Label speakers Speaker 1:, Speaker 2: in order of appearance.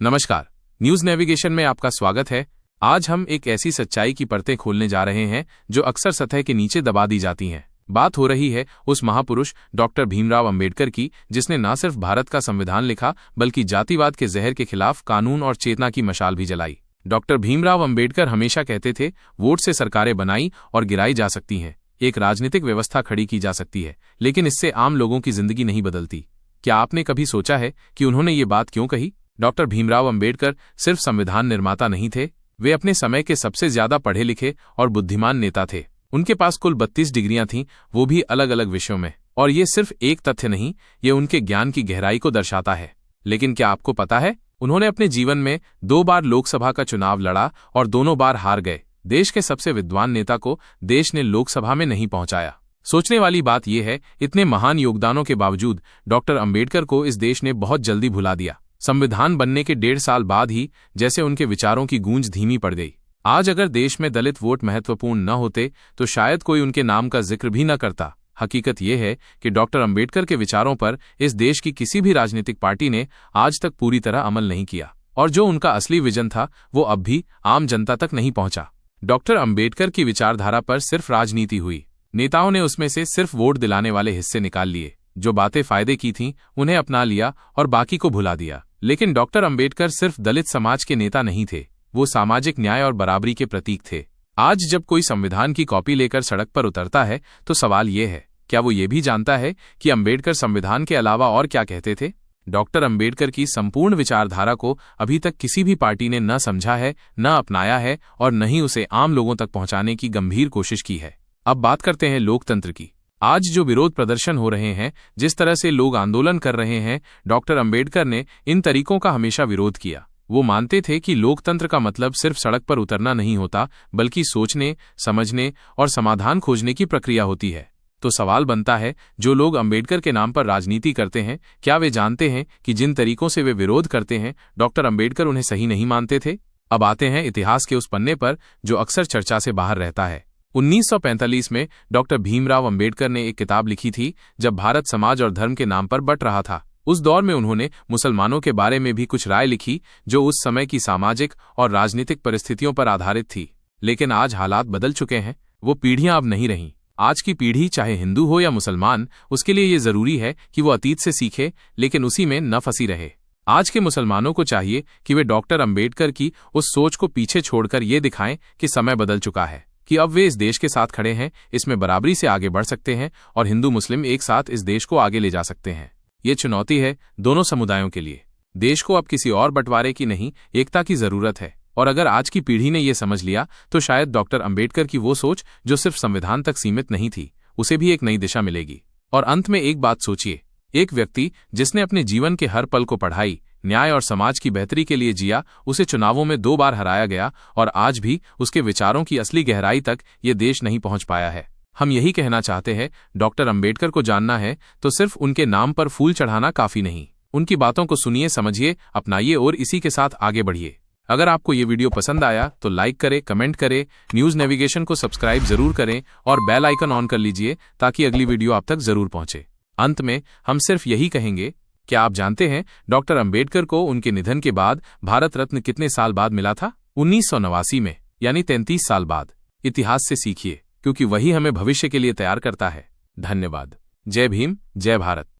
Speaker 1: नमस्कार, news navigation में आपका स्वागत है। आज हम एक ऐसी सच्चाई की परतें खोलने जा रहे हैं जो अक्सर सतह के नीचे दबा दी जाती हैं। बात हो रही है उस महापुरुष डॉक्टर भीमराव अंबेडकर की, जिसने न सिर्फ भारत का संविधान लिखा बल्कि जातिवाद के जहर के खिलाफ कानून और चेतना की मशाल भी जलाई। डॉक्टर भीमराव अंबेडकर हमेशा कहते थे, वोट से सरकारें बनाई और गिराई जा सकती हैं, एक राजनीतिक व्यवस्था खड़ी की जा सकती है, लेकिन इससे आम लोगों की जिंदगी नहीं बदलती। क्या आपने कभी सोचा है कि उन्होंने ये बात क्यों कही? डॉक्टर भीमराव अंबेडकर सिर्फ संविधान निर्माता नहीं थे, वे अपने समय के सबसे ज्यादा पढ़े लिखे और बुद्धिमान नेता थे। उनके पास कुल 32 डिग्रियां थीं, वो भी अलग अलग विषयों में। और ये सिर्फ एक तथ्य नहीं, ये उनके ज्ञान की गहराई को दर्शाता है। लेकिन क्या आपको पता है, उन्होंने अपने जीवन में 2 बार लोकसभा का चुनाव लड़ा और दोनों बार हार गए। देश के सबसे विद्वान नेता को देश ने लोकसभा में नहीं पहुंचाया। सोचने वाली बात यह है, इतने महान योगदानों के बावजूद डॉक्टर अंबेडकर को इस देश ने बहुत जल्दी भुला दिया। संविधान बनने के 1.5 साल बाद ही जैसे उनके विचारों की गूंज धीमी पड़ गई। आज अगर देश में दलित वोट महत्वपूर्ण न होते तो शायद कोई उनके नाम का जिक्र भी न करता। हकीकत यह है कि डॉक्टर अंबेडकर के विचारों पर इस देश की किसी भी राजनीतिक पार्टी ने आज तक पूरी तरह अमल नहीं किया, और जो उनका असली विजन था वो अब भी आम जनता तक नहीं पहुंचा। डॉक्टर अंबेडकर की विचारधारा पर सिर्फ राजनीति हुई। नेताओं ने उसमें से सिर्फ वोट दिलाने वाले हिस्से निकाल लिए। जो बातें फायदे की थीं उन्हें अपना लिया और बाकी को भुला दिया। लेकिन डॉक्टर अंबेडकर सिर्फ दलित समाज के नेता नहीं थे, वो सामाजिक न्याय और बराबरी के प्रतीक थे। आज जब कोई संविधान की कॉपी लेकर सड़क पर उतरता है तो सवाल ये है, क्या वो ये भी जानता है कि अंबेडकर संविधान के अलावा और क्या कहते थे? डॉक्टर अंबेडकर की संपूर्ण विचारधारा को अभी तक किसी भी पार्टी ने न समझा है, न अपनाया है और न ही उसे आम लोगों तक पहुंचाने की गंभीर कोशिश की है। अब बात करते हैं लोकतंत्र की। आज जो विरोध प्रदर्शन हो रहे हैं, जिस तरह से लोग आंदोलन कर रहे हैं, डॉक्टर अंबेडकर ने इन तरीकों का हमेशा विरोध किया। वो मानते थे कि लोकतंत्र का मतलब सिर्फ सड़क पर उतरना नहीं होता, बल्कि सोचने, समझने और समाधान खोजने की प्रक्रिया होती है। तो सवाल बनता है, जो लोग अंबेडकर के नाम पर राजनीति करते हैं, क्या वे जानते हैं कि जिन तरीकों से वे विरोध करते हैं, डॉक्टर अंबेडकर उन्हें सही नहीं मानते थे? अब आते हैं इतिहास के उस पन्ने पर जो अक्सर चर्चा से बाहर रहता है। 1945 में डॉक्टर भीमराव अंबेडकर ने एक किताब लिखी थी, जब भारत समाज और धर्म के नाम पर बंट रहा था। उस दौर में उन्होंने मुसलमानों के बारे में भी कुछ राय लिखी, जो उस समय की सामाजिक और राजनीतिक परिस्थितियों पर आधारित थी। लेकिन आज हालात बदल चुके हैं, वो पीढ़ियां अब नहीं रहीं। आज की पीढ़ी, चाहे हिंदू हो या मुसलमान, उसके लिए ये जरूरी है कि वो अतीत से सीखे, लेकिन उसी में न फंसी रहे। आज के मुसलमानों को चाहिए कि वे डॉक्टर अंबेडकर की उस सोच को पीछे छोड़कर ये दिखाएं कि समय बदल चुका है, कि अब वे इस देश के साथ खड़े हैं, इसमें बराबरी से आगे बढ़ सकते हैं और हिंदू मुस्लिम एक साथ इस देश को आगे ले जा सकते हैं। ये चुनौती है दोनों समुदायों के लिए। देश को अब किसी और बंटवारे की नहीं, एकता की जरूरत है। और अगर आज की पीढ़ी ने यह समझ लिया तो शायद डॉक्टर अंबेडकर की वो सोच जो सिर्फ संविधान तक सीमित नहीं थी, उसे भी एक नई दिशा मिलेगी। और अंत में एक बात सोचिए, एक व्यक्ति जिसने अपने जीवन के हर पल को पढ़ाई, न्याय और समाज की बेहतरी के लिए जिया, उसे चुनावों में 2 बार हराया गया और आज भी उसके विचारों की असली गहराई तक ये देश नहीं पहुंच पाया है। हम यही कहना चाहते हैं, डॉक्टर अंबेडकर को जानना है तो सिर्फ उनके नाम पर फूल चढ़ाना काफी नहीं। उनकी बातों को सुनिए, समझिए, अपनाइए और इसी के साथ आगे बढ़िए। अगर आपको ये वीडियो पसंद आया तो लाइक करें, कमेंट करें, न्यूज नेविगेशन को सब्सक्राइब जरूर करें और बेल आइकन ऑन कर लीजिए ताकि अगली वीडियो आप तक जरूर पहुंचे। अंत में हम सिर्फ यही कहेंगे, क्या आप जानते हैं डॉक्टर अंबेडकर को उनके निधन के बाद भारत रत्न कितने साल बाद मिला था? 1989 में, यानी 33 साल बाद। इतिहास से सीखिए, क्योंकि वही हमें भविष्य के लिए तैयार करता है। धन्यवाद। जय भीम, जय भारत।